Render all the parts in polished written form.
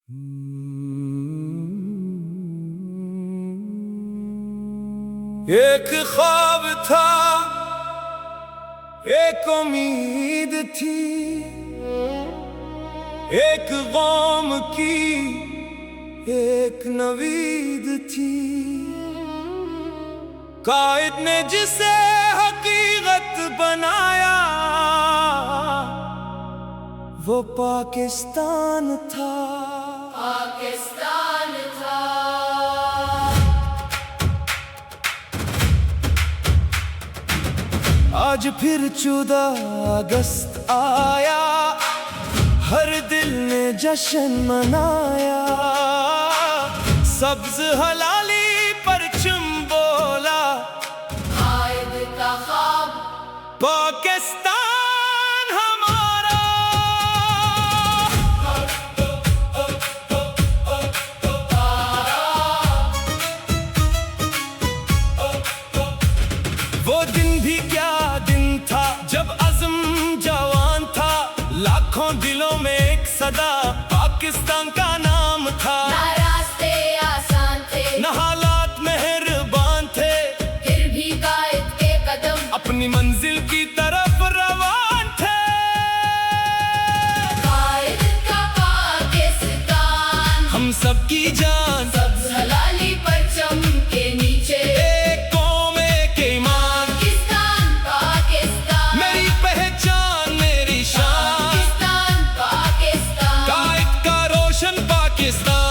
एक ख्वाब था, एक उम्मीद थी, एक गम की एक नवीद थी। कायद ने जिसे हकीकत बनाया वो पाकिस्तान था। पाकिस्तान था। आज फिर 14 अगस्त आया, हर दिल ने जश्न मनाया। सब्ज हलाली परचम बोला, कायद का ख्वाब पाकिस्तान हमारा। वो दिन भी क्या दिन था जब अज़्म जवान था। लाखों दिलों में एक सदा पाकिस्तान का नाम था। ना रास्ते आसान थे, न हालात मेहरबान थे, फिर भी कायद के कदम अपनी मंजिल की तरफ रवान थे। कायद का पाकिस्तान, हम सबकी जान सब्ज हलाली परचम के नीचे। एक कौम एक ईमान, पाकिस्तान पाकिस्तान, मेरी पहचान मेरी शान। पाकिस्तान पाकिस्तान, कायद का रोशन पाकिस्तान।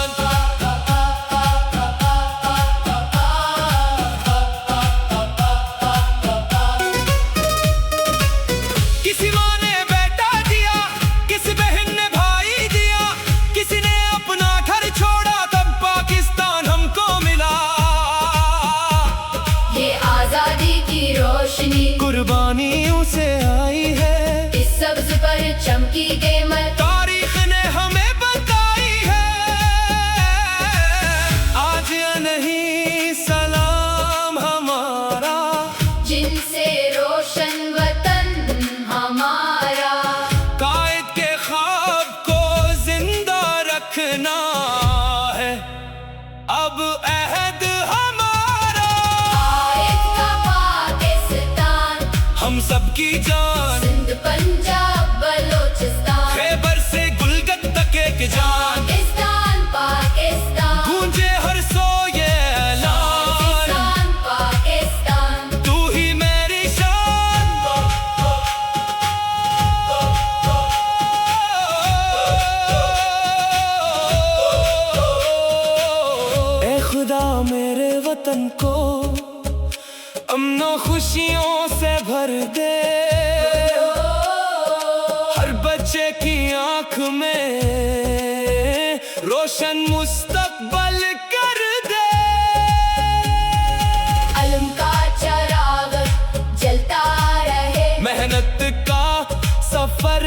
किसी माँ ने बेटा दिया, किसी बहन ने भाई दिया, किसी ने अपना घर छोड़ा, तब पाकिस्तान हमको मिला। ये आजादी की रोशनी कुर्बानियों से आई है, इस सब्ज पर चमकी कीमत तारीख ने हमें बताई है। आज नहीं सलाम हमारा, जिनसे रोशन वतन हमारा। कायद के ख्वाब को जिंदा रखना है अब अहद हमारा। कायद का पाकिस्तान, हम सबकी जान, सिंध पंजाब बलोचिस्तान। खैबर से गुलगत तक एक जान। पाकिस्तान पाकिस्तान, गूंजे हर सो ये ऐलान, पाकिस्तान पाकिस्तान। तू ही मेरी शान। ए खुदा मेरे वतन को अमनो खुशियों से भर दे। हर बच्चे की आंख में रोशन मुस्तकबल कर दे। अलम का चराग जलता रहे, मेहनत का सफर